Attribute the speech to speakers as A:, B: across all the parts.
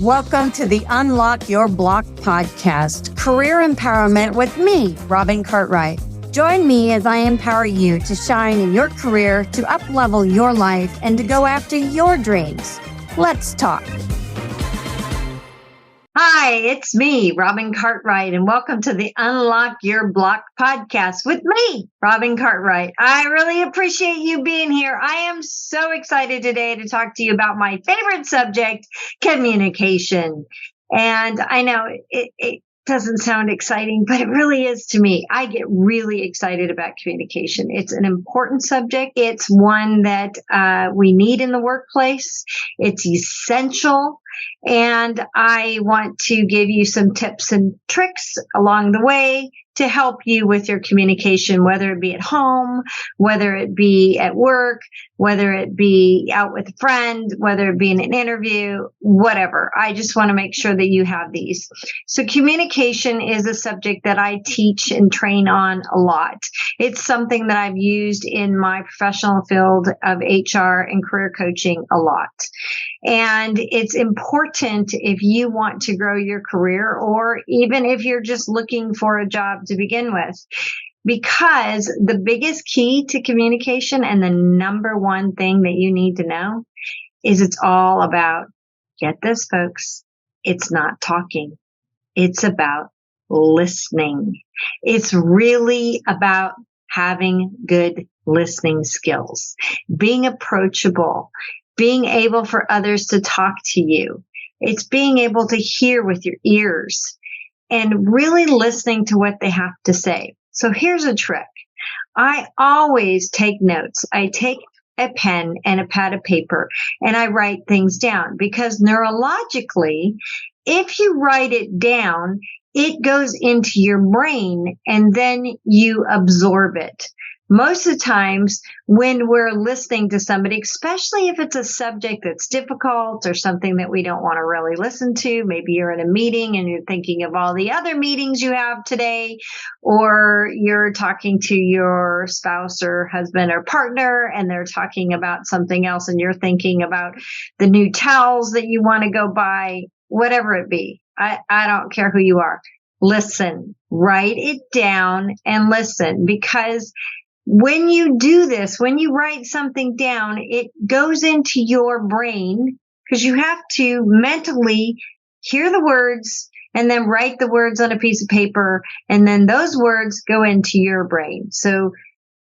A: Welcome to the Unlock Your Block podcast, career empowerment with me, Robin Cartwright. Join me as I empower you to shine in your career, to up-level your life, and to go after your dreams. Let's talk. Hi, it's me, Robin Cartwright, and welcome to the Unlock Your Block podcast with me, Robin Cartwright. I really appreciate you being here. I am so excited today to talk to you about my favorite subject, communication. And I know it doesn't sound exciting, but it really is to me. I get really excited about communication. It's an important subject. It's one that we need in the workplace. It's essential. And I want to give you some tips and tricks along the way to help you with your communication, whether it be at home, whether it be at work, whether it be out with a friend, whether it be in an interview, whatever. I just want to make sure that you have these. So communication is a subject that I teach and train on a lot. It's something that I've used in my professional field of HR and career coaching a lot. And it's important if you want to grow your career, or even if you're just looking for a job to begin with, because the biggest key to communication and the number one thing that you need to know is it's all about, get this, folks, it's not talking. It's about listening. It's really about having good listening skills, being approachable, being able for others to talk to you. It's being able to hear with your ears and really listening to what they have to say. So here's a trick. I always take notes. I take a pen and a pad of paper and I write things down, because neurologically, if you write it down, it goes into your brain and then you absorb it. Most of the times when we're listening to somebody, especially if it's a subject that's difficult or something that we don't want to really listen to, maybe you're in a meeting and you're thinking of all the other meetings you have today, or you're talking to your spouse or husband or partner and they're talking about something else and you're thinking about the new towels that you want to go buy, whatever it be. I don't care who you are. Listen, write it down and listen, because when you do this, when you write something down, it goes into your brain, because you have to mentally hear the words and then write the words on a piece of paper. And then those words go into your brain. So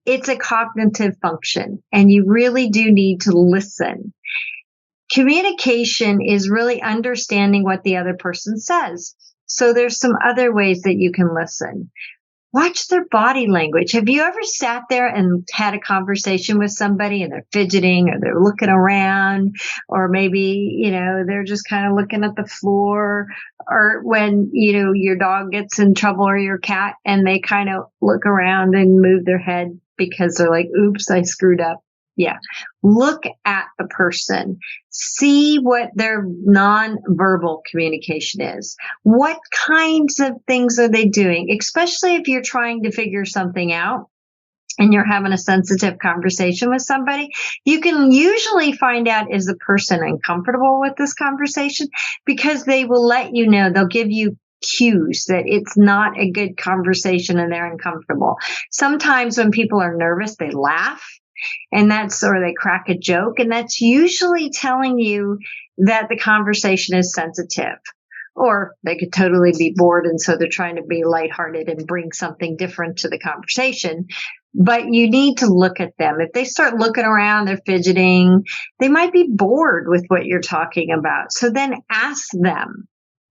A: it's a cognitive function and you really do need to listen. Communication is really understanding what the other person says. So there's some other ways that you can listen. Watch their body language. Have you ever sat there and had a conversation with somebody and they're fidgeting or they're looking around, or maybe, they're just kind of looking at the floor, or when, your dog gets in trouble or your cat and they kind of look around and move their head because they're like, oops, I screwed up. Yeah. Look at the person. See what their nonverbal communication is. What kinds of things are they doing? Especially if you're trying to figure something out and you're having a sensitive conversation with somebody, you can usually find out, is the person uncomfortable with this conversation? Because they will let you know, they'll give you cues that it's not a good conversation and they're uncomfortable. Sometimes when people are nervous, they laugh. And or they crack a joke, and that's usually telling you that the conversation is sensitive. Or they could totally be bored, and so they're trying to be lighthearted and bring something different to the conversation. But you need to look at them. If they start looking around, they're fidgeting, they might be bored with what you're talking about. So then ask them,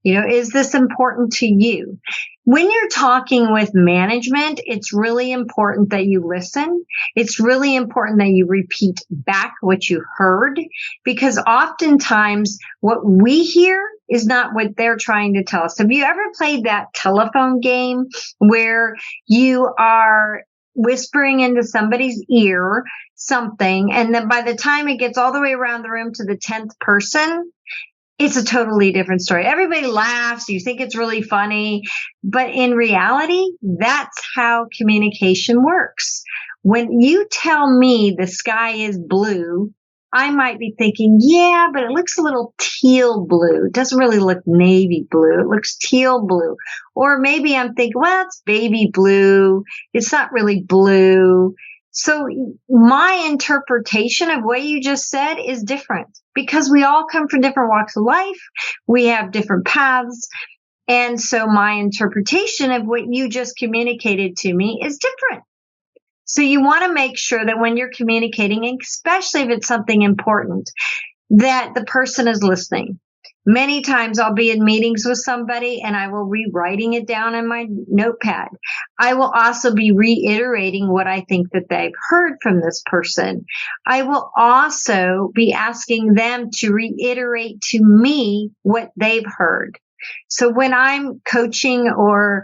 A: is this important to you? When you're talking with management, it's really important that you listen. It's really important that you repeat back what you heard, because oftentimes what we hear is not what they're trying to tell us. Have you ever played that telephone game where you are whispering into somebody's ear something, and then by the time it gets all the way around the room to the 10th person, it's a totally different story. Everybody laughs. You think it's really funny. But in reality, that's how communication works. When you tell me the sky is blue, I might be thinking, yeah, but it looks a little teal blue. It doesn't really look navy blue. It looks teal blue. Or maybe I'm thinking, well, it's baby blue. It's not really blue. So my interpretation of what you just said is different because we all come from different walks of life. We have different paths. And so my interpretation of what you just communicated to me is different. So you want to make sure that when you're communicating, especially if it's something important, that the person is listening. Many times I'll be in meetings with somebody and I will be writing it down in my notepad. I will also be reiterating what I think that they've heard from this person. I will also be asking them to reiterate to me what they've heard. So when I'm coaching or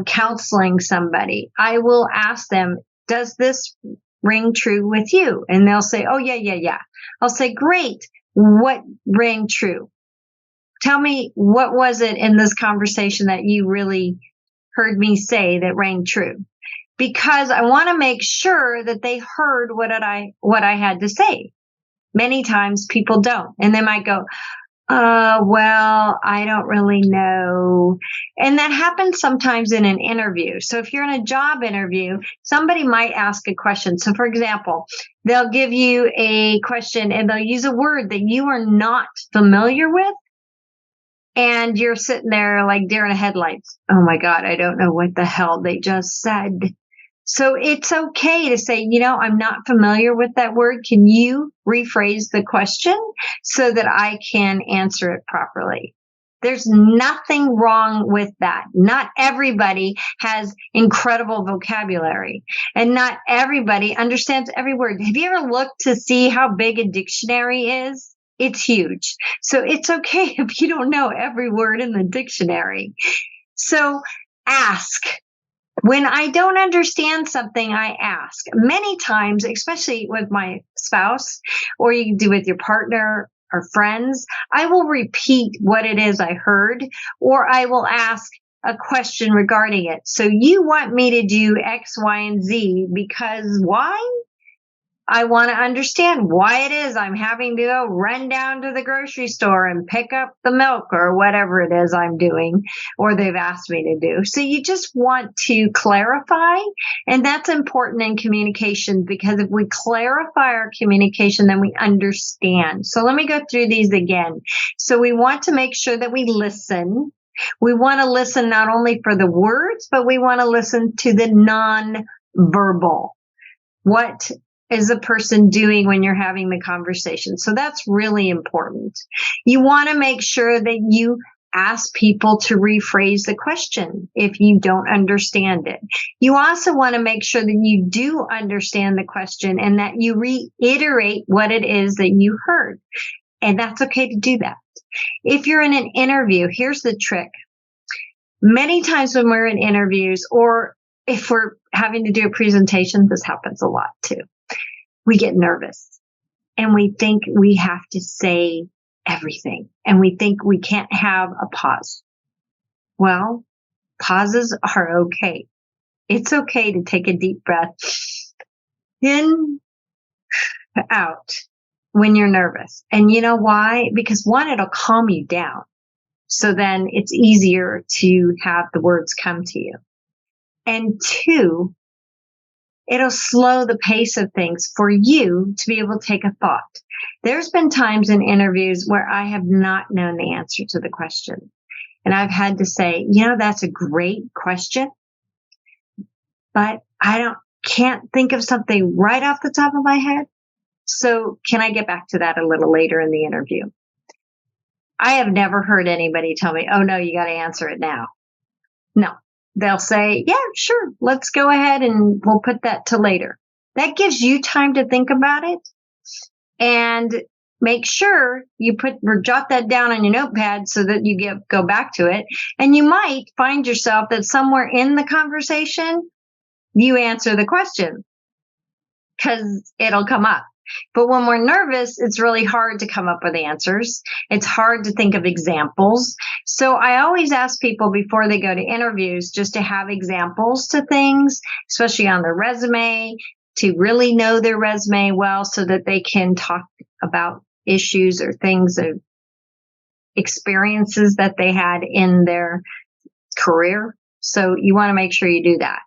A: counseling somebody, I will ask them, does this ring true with you? And they'll say, oh, yeah. I'll say, great. What rang true? Tell me, what was it in this conversation that you really heard me say that rang true? Because I want to make sure that they heard what I had to say. Many times people don't. And they might go, well, I don't really know. And that happens sometimes in an interview. So if you're in a job interview, somebody might ask a question. So for example, they'll give you a question and they'll use a word that you are not familiar with. And you're sitting there like deer in the headlights. Oh my God, I don't know what the hell they just said. So it's okay to say, I'm not familiar with that word. Can you rephrase the question so that I can answer it properly? There's nothing wrong with that. Not everybody has incredible vocabulary and not everybody understands every word. Have you ever looked to see how big a dictionary is? It's huge. So it's okay if you don't know every word in the dictionary. So ask. When I don't understand something, I ask. Many times, especially with my spouse, or you can do with your partner or friends, I will repeat what it is I heard, or I will ask a question regarding it. So you want me to do X, Y, and Z because why? I want to understand why it is I'm having to go run down to the grocery store and pick up the milk or whatever it is I'm doing or they've asked me to do. So you just want to clarify. And that's important in communication because if we clarify our communication, then we understand. So let me go through these again. So we want to make sure that we listen. We want to listen not only for the words, but we want to listen to the non-verbal. What is the person doing when you're having the conversation? So that's really important. You want to make sure that you ask people to rephrase the question if you don't understand it. You also want to make sure that you do understand the question and that you reiterate what it is that you heard. And that's okay to do that. If you're in an interview, here's the trick. Many times when we're in interviews or if we're having to do a presentation, this happens a lot too. We get nervous and we think we have to say everything and we think we can't have a pause. Well, pauses are okay. It's okay to take a deep breath in, out when you're nervous. And you know why? Because one, it'll calm you down. So then it's easier to have the words come to you. And two, it'll slow the pace of things for you to be able to take a thought. There's been times in interviews where I have not known the answer to the question. And I've had to say, that's a great question, but I can't think of something right off the top of my head. So can I get back to that a little later in the interview? I have never heard anybody tell me, oh no, you got to answer it now. No. They'll say, yeah, sure, let's go ahead and we'll put that to later. That gives you time to think about it and make sure you jot that down on your notepad so that you go back to it. And you might find yourself that somewhere in the conversation, you answer the question because it'll come up. But when we're nervous, it's really hard to come up with answers. It's hard to think of examples. So I always ask people before they go to interviews just to have examples to things, especially on their resume, to really know their resume well so that they can talk about issues or things or experiences that they had in their career. So you want to make sure you do that.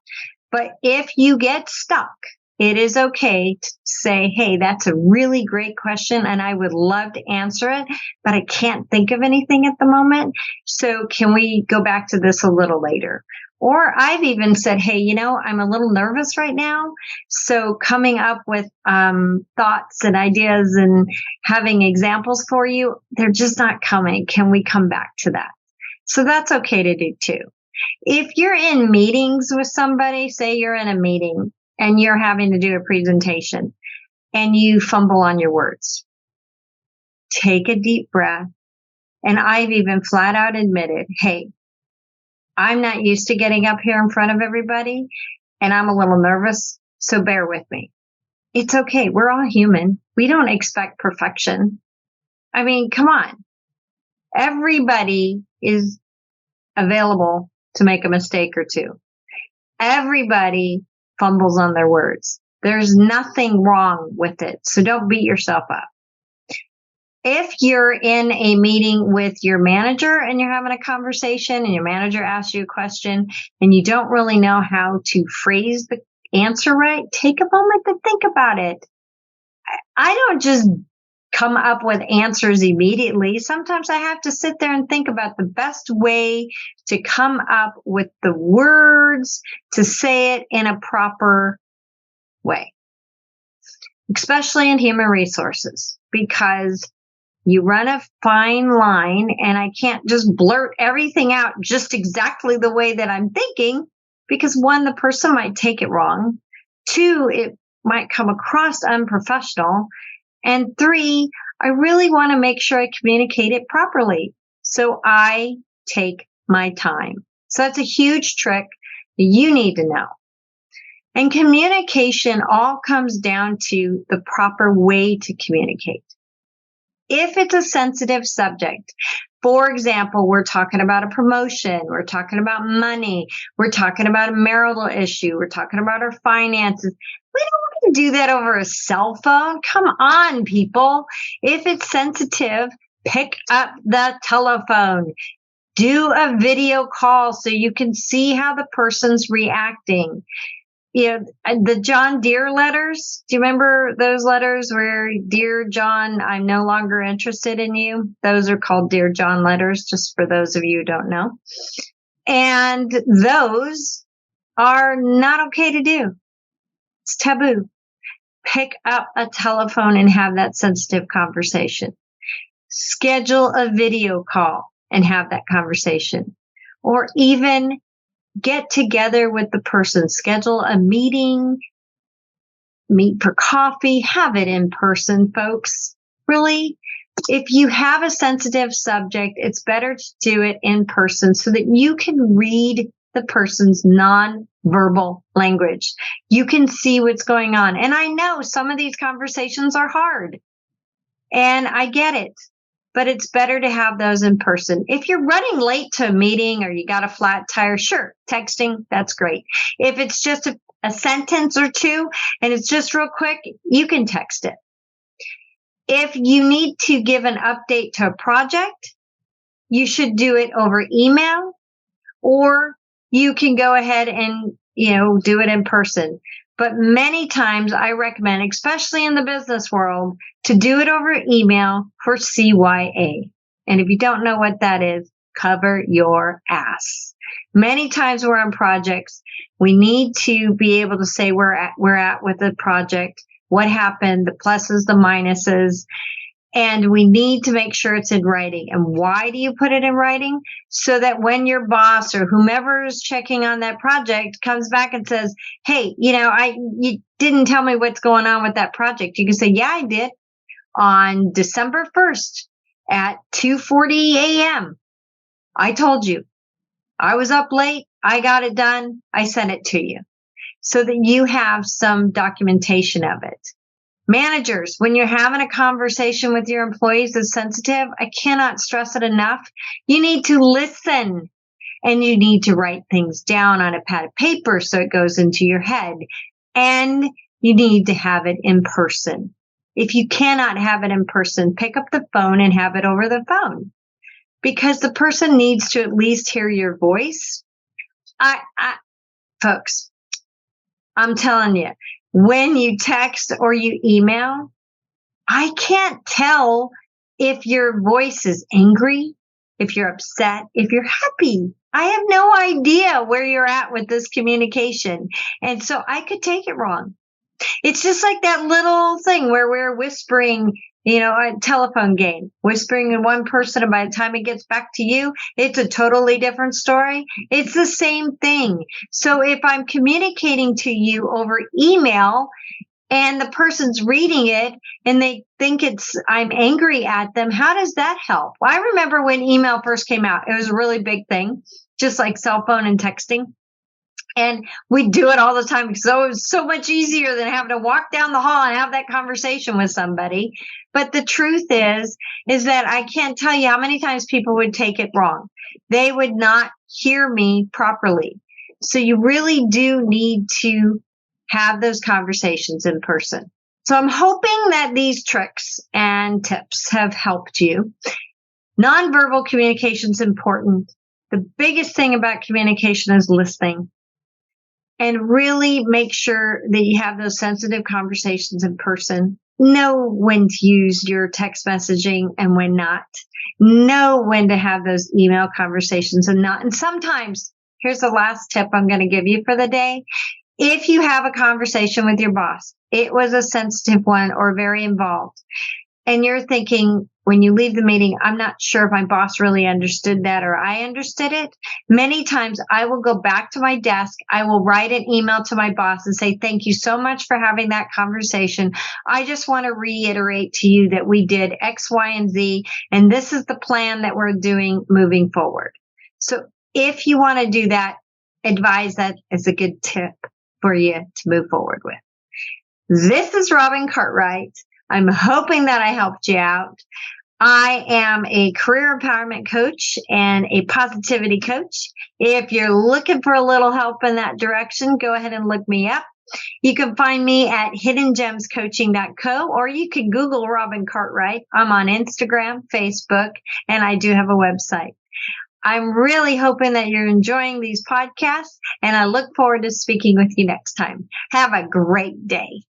A: But if you get stuck, it is okay to say, hey, that's a really great question and I would love to answer it, but I can't think of anything at the moment. So can we go back to this a little later? Or I've even said, hey, I'm a little nervous right now. So coming up with thoughts and ideas and having examples for you, they're just not coming. Can we come back to that? So that's okay to do too. If you're in meetings with somebody, say you're in a meeting and you're having to do a presentation and you fumble on your words, take a deep breath. And I've even flat out admitted, hey, I'm not used to getting up here in front of everybody and I'm a little nervous, so bear with me. It's okay. We're all human. We don't expect perfection. I mean, come on. Everybody is available to make a mistake or two. Everybody fumbles on their words. There's nothing wrong with it. So don't beat yourself up. If you're in a meeting with your manager and you're having a conversation and your manager asks you a question and you don't really know how to phrase the answer right, take a moment to think about it. I don't just come up with answers immediately. Sometimes I have to sit there and think about the best way to come up with the words to say it in a proper way, especially in human resources, because you run a fine line and I can't just blurt everything out just exactly the way that I'm thinking, because one, the person might take it wrong. Two, it might come across unprofessional. And three, I really want to make sure I communicate it properly. So I take my time. So that's a huge trick that you need to know. And communication all comes down to the proper way to communicate. If it's a sensitive subject, for example, we're talking about a promotion, we're talking about money, we're talking about a marital issue, we're talking about our finances. We don't want to do that over a cell phone. Come on, people. If it's sensitive, pick up the telephone. Do a video call so you can see how the person's reacting. The John Deere letters. Do you remember those letters where, Dear John, I'm no longer interested in you? Those are called Dear John letters, just for those of you who don't know. And those are not okay to do. It's taboo. Pick up a telephone and have that sensitive conversation. Schedule a video call and have that conversation. Or even get together with the person, schedule a meeting, meet for coffee, have it in person, folks. Really, if you have a sensitive subject, it's better to do it in person so that you can read the person's non-verbal language. You can see what's going on. And I know some of these conversations are hard, and I get it. But it's better to have those in person. If you're running late to a meeting or you got a flat tire, sure, texting, that's great. If it's just a sentence or two and it's just real quick, you can text it. If you need to give an update to a project, you should do it over email, or you can go ahead and, do it in person. But many times I recommend, especially in the business world, to do it over email for CYA. And if you don't know what that is, cover your ass. Many times we're on projects, we need to be able to say where we're at with the project, what happened, the pluses, the minuses, and we need to make sure it's in writing. And why do you put it in writing? So that when your boss or whomever is checking on that project comes back and says, hey, you didn't tell me what's going on with that project. You can say, yeah, I did. On December 1st at 2:40 a.m., I told you. I was up late. I got it done. I sent it to you so that you have some documentation of it. Managers, when you're having a conversation with your employees that's sensitive, I cannot stress it enough. You need to listen and you need to write things down on a pad of paper so it goes into your head. And you need to have it in person. If you cannot have it in person, pick up the phone and have it over the phone because the person needs to at least hear your voice. Folks, I'm telling you, when you text or you email, I can't tell if your voice is angry, if you're upset, if you're happy. I have no idea where you're at with this communication. And so I could take it wrong. It's just like that little thing where we're whispering, a telephone game, whispering in one person, and by the time it gets back to you, it's a totally different story. It's the same thing. So if I'm communicating to you over email and the person's reading it and they think I'm angry at them, how does that help? Well, I remember when email first came out, it was a really big thing, just like cell phone and texting. And we do it all the time because it was so much easier than having to walk down the hall and have that conversation with somebody. But the truth is that I can't tell you how many times people would take it wrong. They would not hear me properly. So you really do need to have those conversations in person. So I'm hoping that these tricks and tips have helped you. Nonverbal communication is important. The biggest thing about communication is listening. And really make sure that you have those sensitive conversations in person. Know when to use your text messaging and when not. Know when to have those email conversations and not. And sometimes, here's the last tip I'm going to give you for the day. If you have a conversation with your boss, it was a sensitive one or very involved, and you're thinking, when you leave the meeting, I'm not sure if my boss really understood that or I understood it. Many times I will go back to my desk. I will write an email to my boss and say, thank you so much for having that conversation. I just want to reiterate to you that we did X, Y, and Z, and this is the plan that we're doing moving forward. So if you want to do that, advise that as a good tip for you to move forward with. This is Robin Cartwright. I'm hoping that I helped you out. I am a career empowerment coach and a positivity coach. If you're looking for a little help in that direction, go ahead and look me up. You can find me at hiddengemscoaching.co, or you can Google Robin Cartwright. I'm on Instagram, Facebook, and I do have a website. I'm really hoping that you're enjoying these podcasts, and I look forward to speaking with you next time. Have a great day.